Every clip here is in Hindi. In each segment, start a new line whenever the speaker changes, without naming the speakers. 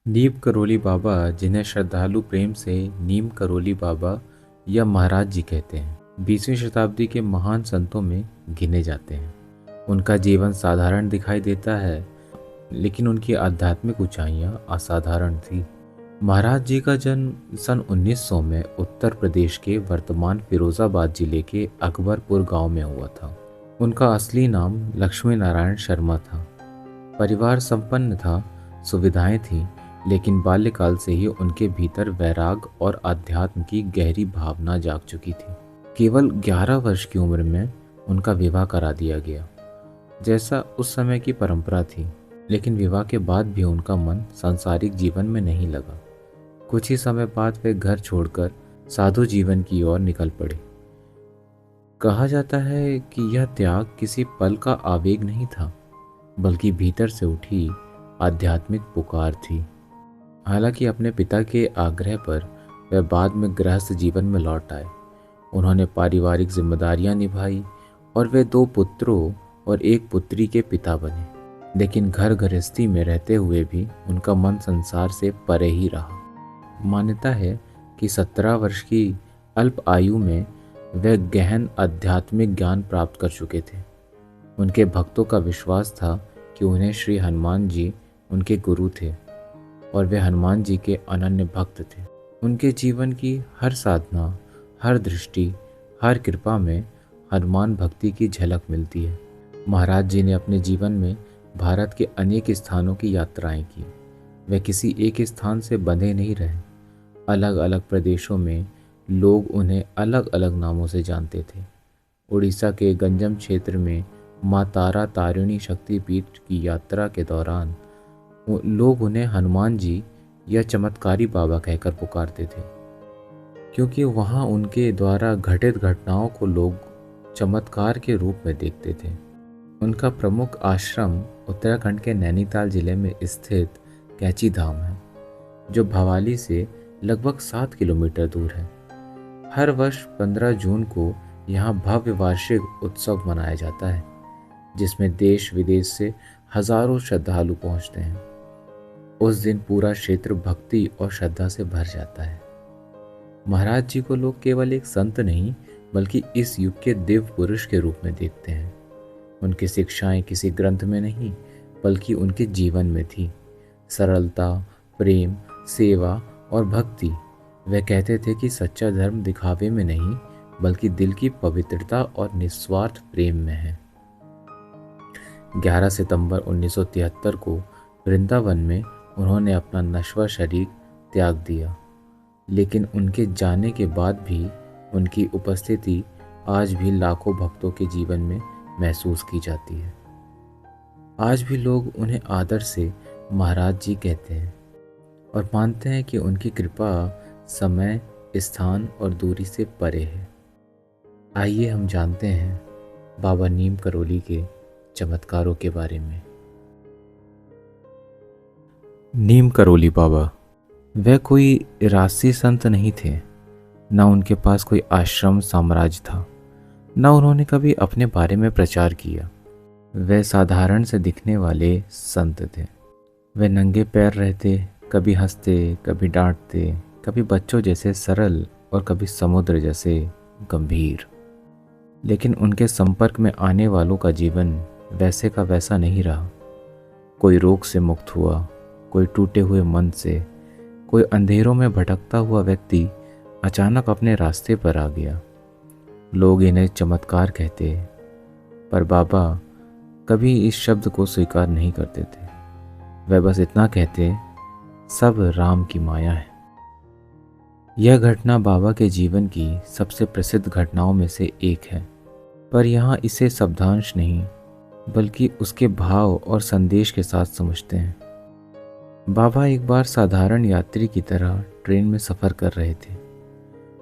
नीम करोली बाबा, जिन्हें श्रद्धालु प्रेम से नीम करोली बाबा या महाराज जी कहते हैं, 20वीं शताब्दी के महान संतों में गिने जाते हैं। उनका जीवन साधारण दिखाई देता है, लेकिन उनकी आध्यात्मिक ऊंचाइयां असाधारण थी। महाराज जी का जन्म सन 1900 में उत्तर प्रदेश के वर्तमान फिरोजाबाद जिले के अकबरपुर गांव में हुआ था। उनका असली नाम लक्ष्मी नारायण शर्मा था। परिवार संपन्न था, सुविधाएं थीं, लेकिन बाल्यकाल से ही उनके भीतर वैराग और अध्यात्म की गहरी भावना जाग चुकी थी। केवल 11 वर्ष की उम्र में उनका विवाह करा दिया गया, जैसा उस समय की परंपरा थी। लेकिन विवाह के बाद भी उनका मन सांसारिक जीवन में नहीं लगा। कुछ ही समय बाद वे घर छोड़कर साधु जीवन की ओर निकल पड़े। कहा जाता है कि यह त्याग किसी पल का आवेग नहीं था, बल्कि भीतर से उठी आध्यात्मिक पुकार थी। हालांकि अपने पिता के आग्रह पर वह बाद में गृहस्थ जीवन में लौट आए। उन्होंने पारिवारिक जिम्मेदारियां निभाई और वे 2 पुत्रों और 1 पुत्री के पिता बने। लेकिन घर गृहस्थी में रहते हुए भी उनका मन संसार से परे ही रहा। मान्यता है कि 17 वर्ष की अल्प आयु में वे गहन आध्यात्मिक ज्ञान प्राप्त कर चुके थे। उनके भक्तों का विश्वास था कि उन्हें श्री हनुमान जी उनके गुरु थे और वे हनुमान जी के अनन्य भक्त थे। उनके जीवन की हर साधना, हर दृष्टि, हर कृपा में हनुमान भक्ति की झलक मिलती है। महाराज जी ने अपने जीवन में भारत के अनेक स्थानों की यात्राएं की। वे किसी एक स्थान से बंधे नहीं रहे। अलग अलग प्रदेशों में लोग उन्हें अलग अलग नामों से जानते थे। उड़ीसा के गंजम क्षेत्र में माँ तारा तारिणी शक्तिपीठ की यात्रा के दौरान लोग उन्हें हनुमान जी या चमत्कारी बाबा कहकर पुकारते थे, क्योंकि वहाँ उनके द्वारा घटित घटनाओं को लोग चमत्कार के रूप में देखते थे। उनका प्रमुख आश्रम उत्तराखंड के नैनीताल जिले में स्थित कैची धाम है, जो भवाली से लगभग 7 किलोमीटर दूर है। हर वर्ष 15 जून को यहाँ भव्य वार्षिक उत्सव मनाया जाता है, जिसमें देश विदेश से हजारों श्रद्धालु पहुँचते हैं। उस दिन पूरा क्षेत्र भक्ति और श्रद्धा से भर जाता है। महाराज जी को लोग केवल एक संत नहीं, बल्कि इस युग के दिव्य पुरुष के रूप में देखते हैं। उनकी शिक्षाएं किसी ग्रंथ में नहीं, बल्कि उनके जीवन में थी। सरलता, प्रेम, सेवा और भक्ति। वे कहते थे कि सच्चा धर्म दिखावे में नहीं, बल्कि दिल की पवित्रता और निस्वार्थ प्रेम में है। 11 सितंबर 1973 को वृंदावन में उन्होंने अपना नश्वर शरीर त्याग दिया, लेकिन उनके जाने के बाद भी उनकी उपस्थिति आज भी लाखों भक्तों के जीवन में महसूस की जाती है। आज भी लोग उन्हें आदर से महाराज जी कहते हैं और मानते हैं कि उनकी कृपा समय, स्थान और दूरी से परे है। आइए हम जानते हैं बाबा नीम करोली के चमत्कारों के बारे में। नीम करोली बाबा, वे कोई राजसी संत नहीं थे। न उनके पास कोई आश्रम साम्राज्य था, न उन्होंने कभी अपने बारे में प्रचार किया। वे साधारण से दिखने वाले संत थे। वे नंगे पैर रहते, कभी हंसते, कभी डांटते, कभी बच्चों जैसे सरल और कभी समुद्र जैसे गंभीर। लेकिन उनके संपर्क में आने वालों का जीवन वैसे का वैसा नहीं रहा। कोई रोग से मुक्त हुआ, कोई टूटे हुए मन से, कोई अंधेरों में भटकता हुआ व्यक्ति अचानक अपने रास्ते पर आ गया। लोग इन्हें चमत्कार कहते, पर बाबा कभी इस शब्द को स्वीकार नहीं करते थे। वे बस इतना कहते, सब राम की माया है। यह घटना बाबा के जीवन की सबसे प्रसिद्ध घटनाओं में से एक है, पर यहाँ इसे शब्दांश नहीं, बल्कि उसके भाव और संदेश के साथ समझते हैं। बाबा एक बार साधारण यात्री की तरह ट्रेन में सफ़र कर रहे थे।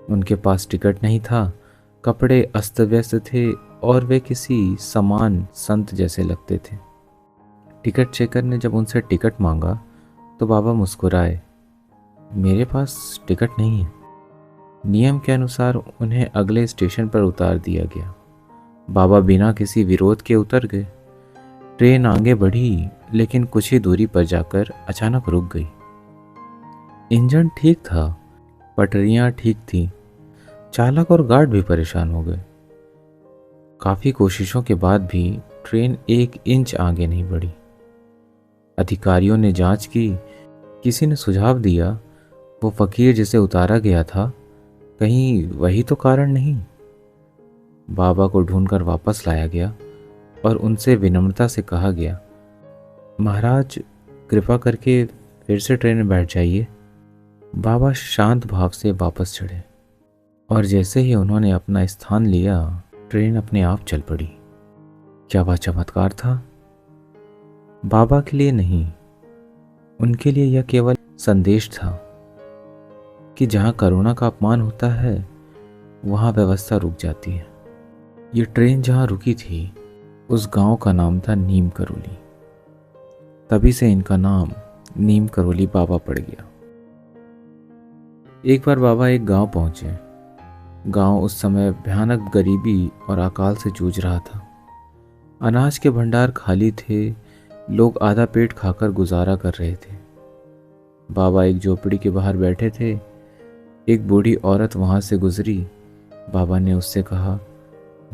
उनके पास टिकट नहीं था, कपड़े अस्त व्यस्त थे और वे किसी समान संत जैसे लगते थे। टिकट चेकर ने जब उनसे टिकट मांगा तो बाबा मुस्कुराए, मेरे पास टिकट नहीं है। नियम के अनुसार उन्हें अगले स्टेशन पर उतार दिया गया। बाबा बिना किसी विरोध के उतर गए। ट्रेन आगे बढ़ी, लेकिन कुछ ही दूरी पर जाकर अचानक रुक गई। इंजन ठीक था, पटरियां ठीक थी, चालक और गार्ड भी परेशान हो गए। काफी कोशिशों के बाद भी ट्रेन 1 इंच आगे नहीं बढ़ी। अधिकारियों ने जांच की, किसी ने सुझाव दिया वो फकीर जिसे उतारा गया था, कहीं वही तो कारण नहीं। बाबा को ढूंढकर वापस लाया गया और उनसे विनम्रता से कहा गया, महाराज कृपा करके फिर से ट्रेन में बैठ जाइए। बाबा शांत भाव से वापस चढ़े और जैसे ही उन्होंने अपना स्थान लिया, ट्रेन अपने आप चल पड़ी। क्या वह चमत्कार था? बाबा के लिए नहीं, उनके लिए यह केवल संदेश था कि जहाँ करुणा का अपमान होता है वहाँ व्यवस्था रुक जाती है। ये ट्रेन जहाँ रुकी थी उस गांव का नाम था नीम करोली। तभी से इनका नाम नीम करोली बाबा पड़ गया। एक बार बाबा एक गांव पहुंचे। गांव उस समय भयानक गरीबी और अकाल से जूझ रहा था। अनाज के भंडार खाली थे, लोग आधा पेट खाकर गुजारा कर रहे थे। बाबा एक झोपड़ी के बाहर बैठे थे। एक बूढ़ी औरत वहां से गुजरी। बाबा ने उससे कहा,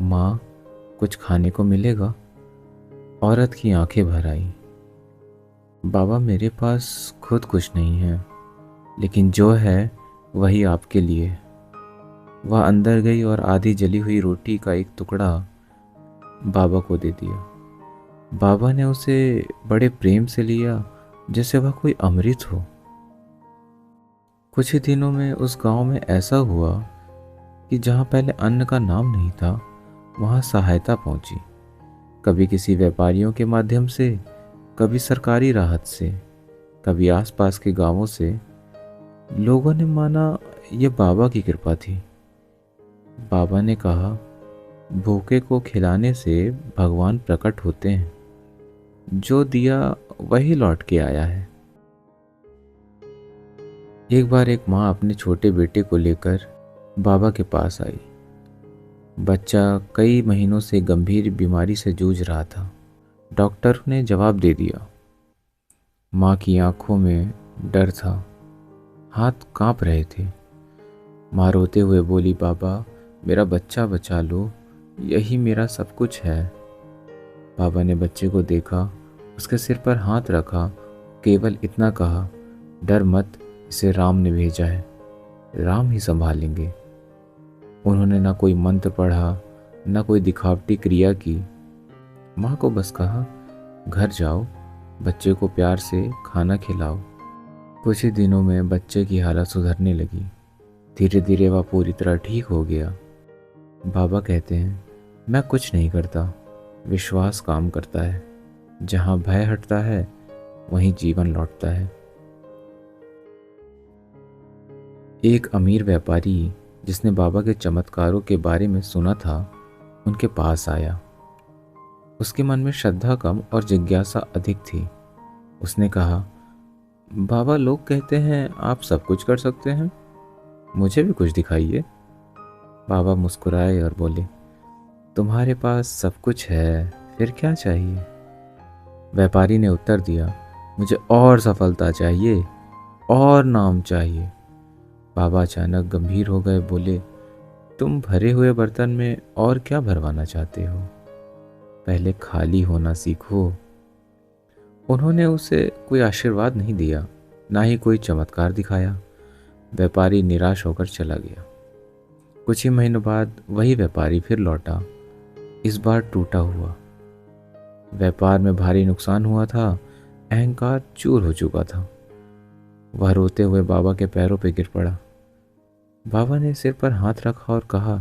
माँ कुछ खाने को मिलेगा? औरत की आंखें भर आई। बाबा मेरे पास खुद कुछ नहीं है, लेकिन जो है वही आपके लिए। वह अंदर गई और आधी जली हुई रोटी का एक टुकड़ा बाबा को दे दिया। बाबा ने उसे बड़े प्रेम से लिया, जैसे वह कोई अमृत हो। कुछ ही दिनों में उस गांव में ऐसा हुआ कि जहां पहले अन्न का नाम नहीं था, वहां सहायता पहुंची। कभी किसी व्यापारियों के माध्यम से, कभी सरकारी राहत से, कभी आसपास के गांवों से। लोगों ने माना यह बाबा की कृपा थी। बाबा ने कहा, भूखे को खिलाने से भगवान प्रकट होते हैं। जो दिया वही लौट के आया है। एक बार एक माँ अपने छोटे बेटे को लेकर बाबा के पास आई। बच्चा कई महीनों से गंभीर बीमारी से जूझ रहा था। डॉक्टर ने जवाब दे दिया। माँ की आंखों में डर था, हाथ कांप रहे थे। माँ रोते हुए बोली, बाबा मेरा बच्चा बचा लो, यही मेरा सब कुछ है। बाबा ने बच्चे को देखा, उसके सिर पर हाथ रखा, केवल इतना कहा, डर मत, इसे राम ने भेजा है, राम ही संभालेंगे। उन्होंने ना कोई मंत्र पढ़ा, ना कोई दिखावटी क्रिया की। माँ को बस कहा, घर जाओ, बच्चे को प्यार से खाना खिलाओ। कुछ ही दिनों में बच्चे की हालत सुधरने लगी। धीरे धीरे वह पूरी तरह ठीक हो गया। बाबा कहते हैं, मैं कुछ नहीं करता, विश्वास काम करता है। जहाँ भय हटता है वहीं जीवन लौटता है। एक अमीर व्यापारी जिसने बाबा के चमत्कारों के बारे में सुना था, उनके पास आया। उसके मन में श्रद्धा कम और जिज्ञासा अधिक थी। उसने कहा, बाबा लोग कहते हैं आप सब कुछ कर सकते हैं, मुझे भी कुछ दिखाइए। बाबा मुस्कुराए और बोले, तुम्हारे पास सब कुछ है, फिर क्या चाहिए? व्यापारी ने उत्तर दिया, मुझे और सफलता चाहिए, और नाम चाहिए। बाबा अचानक गंभीर हो गए, बोले, तुम भरे हुए बर्तन में और क्या भरवाना चाहते हो? पहले खाली होना सीखो। उन्होंने उसे कोई आशीर्वाद नहीं दिया, ना ही कोई चमत्कार दिखाया। व्यापारी निराश होकर चला गया। कुछ ही महीनों बाद वही व्यापारी फिर लौटा, इस बार टूटा हुआ। व्यापार में भारी नुकसान हुआ था, अहंकार चूर हो चुका था। वह रोते हुए बाबा के पैरों पर गिर पड़ा। बाबा ने सिर पर हाथ रखा और कहा,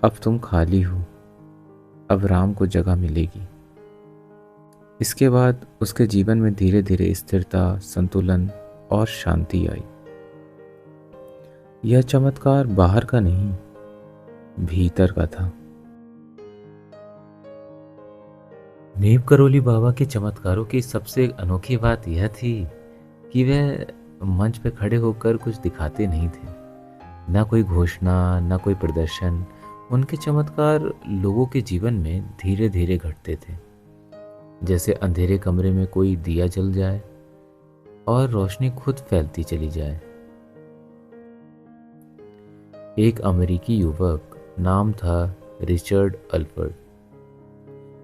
अब तुम खाली हो, अब राम को जगह मिलेगी। इसके बाद उसके जीवन में धीरे धीरे स्थिरता, संतुलन और शांति आई। यह चमत्कार बाहर का नहीं, भीतर का था। नीम करोली बाबा के चमत्कारों की सबसे अनोखी बात यह थी कि वह मंच पर खड़े होकर कुछ दिखाते नहीं थे। ना कोई घोषणा, ना कोई प्रदर्शन। उनके चमत्कार लोगों के जीवन में धीरे धीरे घटते थे, जैसे अंधेरे कमरे में कोई दिया जल जाए। और रोशनी खुद फैलती चली जाए। एक अमेरिकी युवक, नाम था रिचर्ड अल्फर्ड।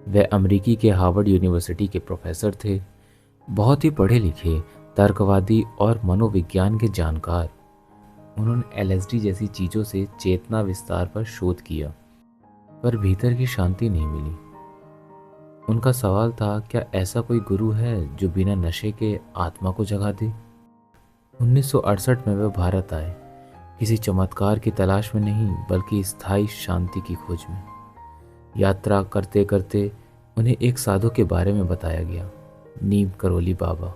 वह अमेरिकी के हार्वर्ड यूनिवर्सिटी के प्रोफेसर थे। बहुत ही पढ़े लिखे, तर्कवादी और मनोविज्ञान के जानकार। उन्होंने एलएसडी जैसी चीज़ों से चेतना विस्तार पर शोध किया, पर भीतर की शांति नहीं मिली। उनका सवाल था, क्या ऐसा कोई गुरु है जो बिना नशे के आत्मा को जगा दे? 1968 में वे भारत आए, किसी चमत्कार की तलाश में नहीं, बल्कि स्थायी शांति की खोज में। यात्रा करते करते उन्हें एक साधु के बारे में बताया गया, नीम करोली बाबा,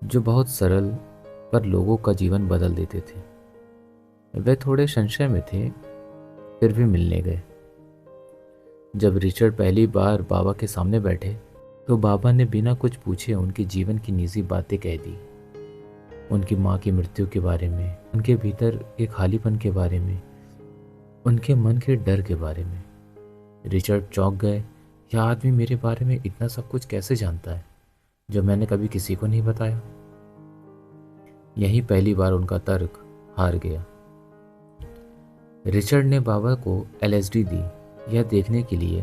जो बहुत सरल पर लोगों का जीवन बदल देते थे। वे थोड़े संशय में थे, फिर भी मिलने गए। जब रिचर्ड पहली बार बाबा के सामने बैठे तो बाबा ने बिना कुछ पूछे उनके जीवन की निजी बातें कह दी। उनकी माँ की मृत्यु के बारे में, उनके भीतर के खालीपन के बारे में, उनके मन के डर के बारे में। रिचर्ड चौंक गए, यह आदमी मेरे बारे में इतना सब कुछ कैसे जानता है जो मैंने कभी किसी को नहीं बताया। यही पहली बार उनका तर्क हार गया। रिचर्ड ने बाबा को एलएसडी दी, यह देखने के लिए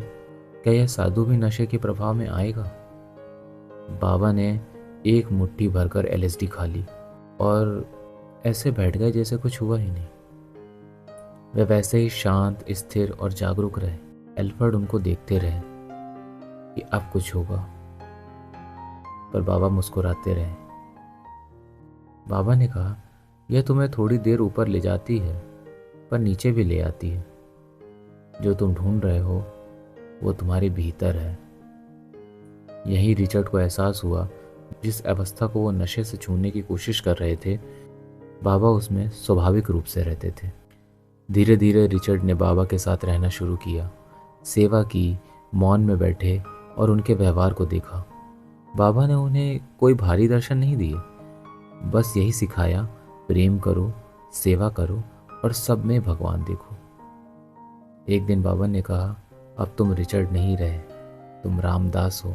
क्या यह साधु भी नशे के प्रभाव में आएगा। बाबा ने एक मुट्ठी भरकर एलएसडी खा ली और ऐसे बैठ गए जैसे कुछ हुआ ही नहीं। वे वैसे ही शांत, स्थिर और जागरूक रहे। एल्फर्ड उनको देखते रहे कि अब कुछ होगा, पर बाबा मुस्कुराते रहे। बाबा ने कहा, यह तुम्हें थोड़ी देर ऊपर ले जाती है, पर नीचे भी ले आती है। जो तुम ढूंढ रहे हो वो तुम्हारे भीतर है। यही रिचर्ड को एहसास हुआ, जिस अवस्था को वो नशे से छूने की कोशिश कर रहे थे, बाबा उसमें स्वाभाविक रूप से रहते थे। धीरे धीरे रिचर्ड ने बाबा के साथ रहना शुरू किया, सेवा की, मौन में बैठे और उनके व्यवहार को देखा। बाबा ने उन्हें कोई भारी दर्शन नहीं दिए, बस यही सिखाया, प्रेम करो, सेवा करो और सब में भगवान देखो। एक दिन बाबा ने कहा, अब तुम रिचर्ड नहीं रहे, तुम रामदास हो,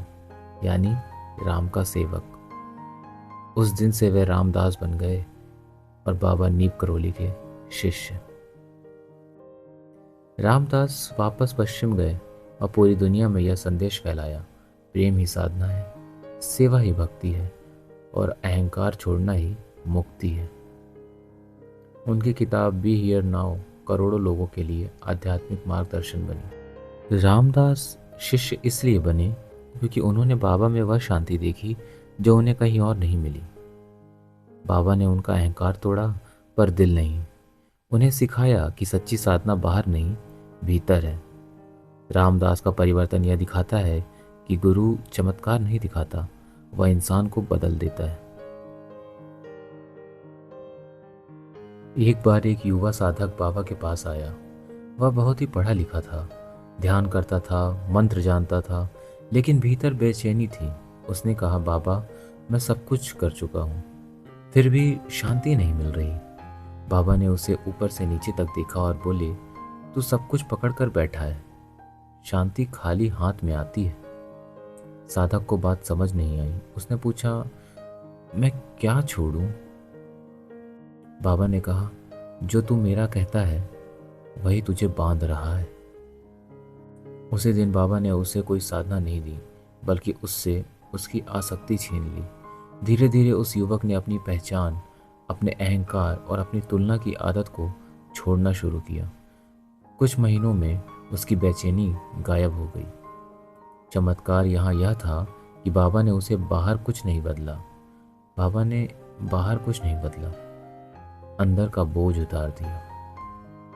यानी राम का सेवक। उस दिन से वे रामदास बन गए और बाबा नीम करोली के शिष्य। रामदास वापस पश्चिम गए और पूरी दुनिया में यह संदेश फैलाया, प्रेम ही साधना है, सेवा ही भक्ति है और अहंकार छोड़ना ही मुक्ति है। उनकी किताब बी हियर नाउ करोड़ों लोगों के लिए आध्यात्मिक मार्गदर्शन बनी। रामदास शिष्य इसलिए बने क्योंकि उन्होंने बाबा में वह शांति देखी जो उन्हें कहीं और नहीं मिली। बाबा ने उनका अहंकार तोड़ा, पर दिल नहीं। उन्हें सिखाया कि सच्ची साधना बाहर नहीं, भीतर है। रामदास का परिवर्तन यह दिखाता है कि गुरु चमत्कार नहीं दिखाता, वह इंसान को बदल देता है। एक बार एक युवा साधक बाबा के पास आया। वह बहुत ही पढ़ा लिखा था, ध्यान करता था, मंत्र जानता था, लेकिन भीतर बेचैनी थी। उसने कहा, बाबा, मैं सब कुछ कर चुका हूँ, फिर भी शांति नहीं मिल रही। बाबा ने उसे ऊपर से नीचे तक देखा और बोले, तू सब कुछ पकड़ कर बैठा है, शांति खाली हाथ में आती है। साधक को बात समझ नहीं आई। उसने पूछा, मैं क्या छोड़ूं? बाबा ने कहा, जो तू मेरा कहता है वही तुझे बांध रहा है। उसी दिन बाबा ने उसे कोई साधना नहीं दी, बल्कि उससे उसकी आसक्ति छीन ली। धीरे धीरे उस युवक ने अपनी पहचान, अपने अहंकार और अपनी तुलना की आदत को छोड़ना शुरू किया। कुछ महीनों में उसकी बेचैनी गायब हो गई। चमत्कार यहाँ यह था कि बाबा ने उसे बाहर कुछ नहीं बदला। बाबा ने बाहर कुछ नहीं बदला, अंदर का बोझ उतार दिया।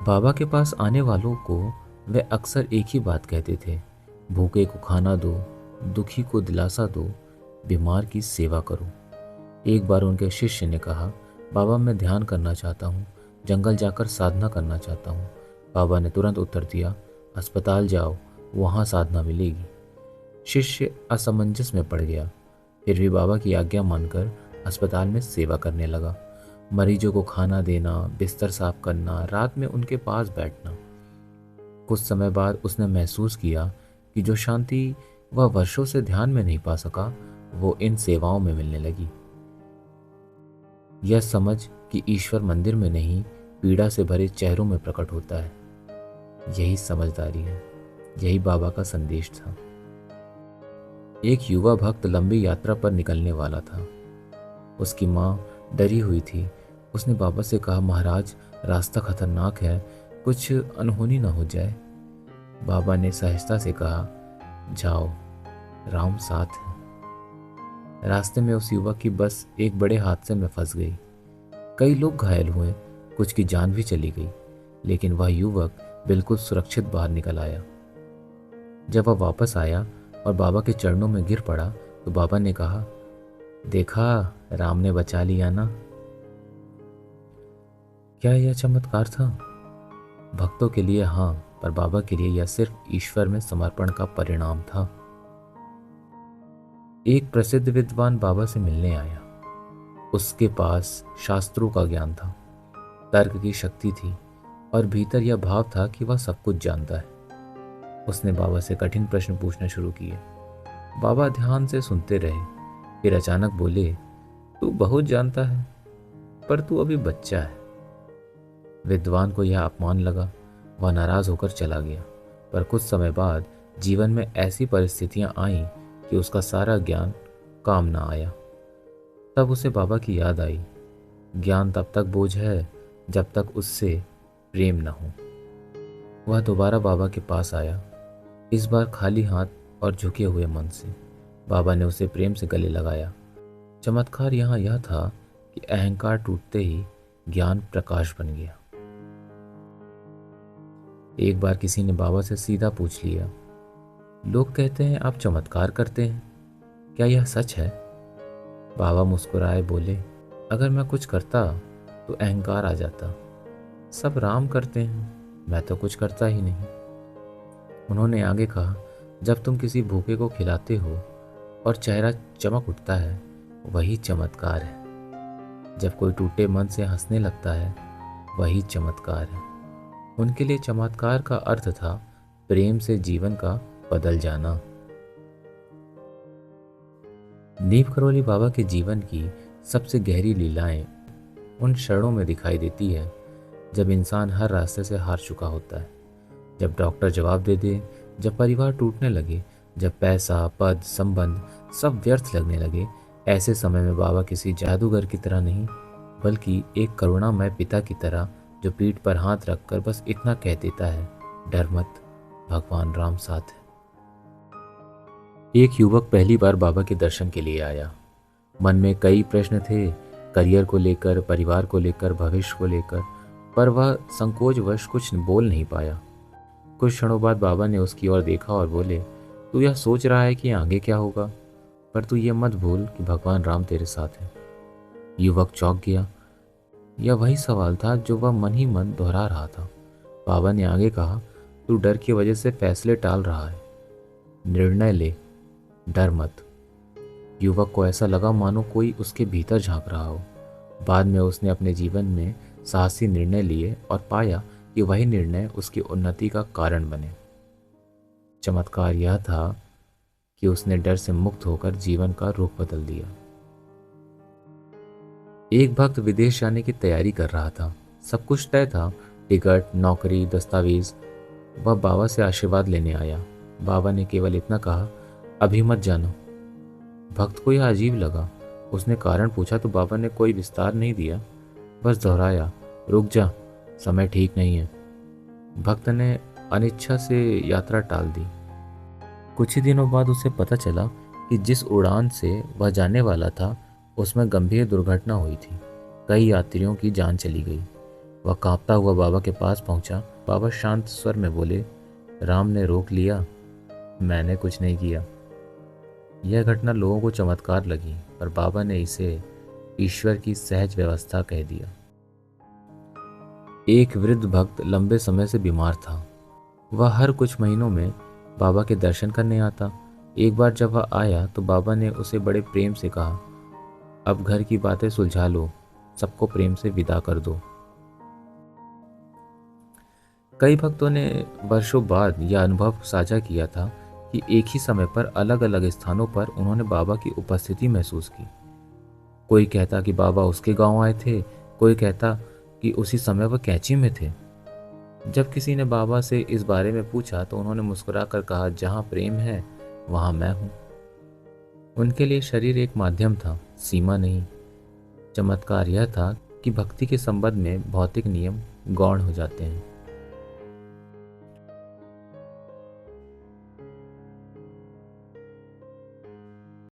बाबा के पास आने वालों को वे अक्सर एक ही बात कहते थे, भूखे को खाना दो, दुखी को दिलासा दो, बीमार की सेवा करो। एक बार उनके शिष्य ने कहा, बाबा, मैं ध्यान करना चाहता हूँ, जंगल जाकर साधना करना चाहता हूँ। बाबा ने तुरंत उत्तर दिया, अस्पताल जाओ, वहाँ साधना मिलेगी। शिष्य असमंजस में पड़ गया, फिर भी बाबा की आज्ञा मानकर अस्पताल में सेवा करने लगा। मरीजों को खाना देना, बिस्तर साफ करना, रात में उनके पास बैठना। कुछ समय बाद उसने महसूस किया कि जो शांति वह वर्षों से ध्यान में नहीं पा सका, वो इन सेवाओं में मिलने लगी। यह समझ कि ईश्वर मंदिर में नहीं, पीड़ा से भरे चेहरों में प्रकट होता है, यही समझदारी है। यही बाबा का संदेश था। एक युवा भक्त लंबी यात्रा पर निकलने वाला था। उसकी माँ डरी हुई थी। उसने बाबा से कहा, महाराज, रास्ता खतरनाक है, कुछ अनहोनी ना हो जाए। बाबा ने सहजता से कहा, जाओ, राम साथ है। रास्ते में उस युवक की बस एक बड़े हादसे में फंस गई। कई लोग घायल हुए, कुछ की जान भी चली गई, लेकिन वह युवक बिल्कुल सुरक्षित बाहर निकल आया। जब वह वापस आया और बाबा के चरणों में गिर पड़ा तो बाबा ने कहा, देखा, राम ने बचा लिया ना। क्या यह चमत्कार था? भक्तों के लिए हाँ, पर बाबा के लिए यह सिर्फ ईश्वर में समर्पण का परिणाम था। एक प्रसिद्ध विद्वान बाबा से मिलने आया। उसके पास शास्त्रों का ज्ञान था, तर्क की शक्ति थी और भीतर यह भाव था कि वह सब कुछ जानता है। उसने बाबा से कठिन प्रश्न पूछना शुरू किए। बाबा ध्यान से सुनते रहे, फिर अचानक बोले, तू बहुत जानता है, पर तू अभी बच्चा है। विद्वान को यह अपमान लगा। वह नाराज होकर चला गया। पर कुछ समय बाद जीवन में ऐसी परिस्थितियां आईं कि उसका सारा ज्ञान काम ना आया। तब उसे बाबा की याद आई। ज्ञान तब तक बोझ है जब तक उससे प्रेम न हो। वह दोबारा बाबा के पास आया, इस बार खाली हाथ और झुके हुए मन से। बाबा ने उसे प्रेम से गले लगाया। चमत्कार यहाँ यह था कि अहंकार टूटते ही ज्ञान प्रकाश बन गया। एक बार किसी ने बाबा से सीधा पूछ लिया, लोग कहते हैं आप चमत्कार करते हैं, क्या यह सच है? बाबा मुस्कुराए बोले, अगर मैं कुछ करता तो अहंकार आ जाता। सब राम करते हैं, मैं तो कुछ करता ही नहीं। उन्होंने आगे कहा, जब तुम किसी भूखे को खिलाते हो और चेहरा चमक उठता है, वही चमत्कार है। जब कोई टूटे मन से हंसने लगता है, वही चमत्कार है। उनके लिए चमत्कार का अर्थ था प्रेम से जीवन का बदल जाना। नीम करोली बाबा के जीवन की सबसे गहरी लीलाएं उन क्षणों में दिखाई देती है जब इंसान हर रास्ते से हार चुका होता है, जब डॉक्टर जवाब दे दे, जब परिवार टूटने लगे, जब पैसा, पद, संबंध सब व्यर्थ लगने लगे। ऐसे समय में बाबा किसी जादूगर की तरह नहीं, बल्कि एक करुणामय पिता की तरह, जो पीठ पर हाथ रखकर बस इतना कह देता है, डर मत, भगवान राम साथ है। एक युवक पहली बार बाबा के दर्शन के लिए आया। मन में कई प्रश्न थे, करियर को लेकर, परिवार को लेकर, भविष्य को लेकर, पर वह संकोचवश कुछ बोल नहीं पाया। कुछ क्षणों बाद बाबा ने उसकी ओर देखा और बोले, तू यह सोच रहा है कि आगे क्या होगा, पर तू ये मत भूल कि भगवान राम तेरे साथ है। युवक चौंक गया। यह वही सवाल था जो वह मन ही मन दोहरा रहा था। बाबा ने आगे कहा, तू डर की वजह से फैसले टाल रहा है, निर्णय ले, डर मत। युवक को ऐसा लगा मानो कोई उसके भीतर झांक रहा हो। बाद में उसने अपने जीवन में साहसी निर्णय लिए और पाया कि वही निर्णय उसकी उन्नति का कारण बने। चमत्कार यह था कि उसने डर से मुक्त होकर जीवन का रुख बदल दिया। एक भक्त विदेश जाने की तैयारी कर रहा था। सब कुछ तय था, टिकट, नौकरी, दस्तावेज। वह बाबा से आशीर्वाद लेने आया। बाबा ने केवल इतना कहा, अभी मत जानो। भक्त को यह अजीब लगा। उसने कारण पूछा तो बाबा ने कोई विस्तार नहीं दिया, बस दोहराया, रुक जा, समय ठीक नहीं है। भक्त ने अनिच्छा से यात्रा टाल दी। कुछ ही दिनों बाद उसे पता चला कि जिस उड़ान से वह जाने वाला था उसमें गंभीर दुर्घटना हुई थी। कई यात्रियों की जान चली गई। वह कांपता हुआ बाबा के पास पहुंचा। बाबा शांत स्वर में बोले, राम ने रोक लिया, मैंने कुछ नहीं किया। यह घटना लोगों को चमत्कार लगी, पर बाबा ने इसे ईश्वर की सहज व्यवस्था कह दिया। एक वृद्ध भक्त लंबे समय से बीमार था। वह हर कुछ महीनों में बाबा के दर्शन करने आता। एक बार जब वह आया तो बाबा ने उसे बड़े प्रेम से कहा, अब घर की बातें सुलझा लो, सबको प्रेम से विदा कर दो। कई भक्तों ने वर्षों बाद यह अनुभव साझा किया था कि एक ही समय पर अलग अलग स्थानों पर उन्होंने बाबा की उपस्थिति महसूस की। कोई कहता कि बाबा उसके गांव आए थे, कोई कहता कि उसी समय वह कैंची में थे। जब किसी ने बाबा से इस बारे में पूछा तो उन्होंने मुस्कुराकर कहा, जहां प्रेम है वहां मैं हूं। उनके लिए शरीर एक माध्यम था, सीमा नहीं। चमत्कार यह था कि भक्ति के संबंध में भौतिक नियम गौण हो जाते हैं।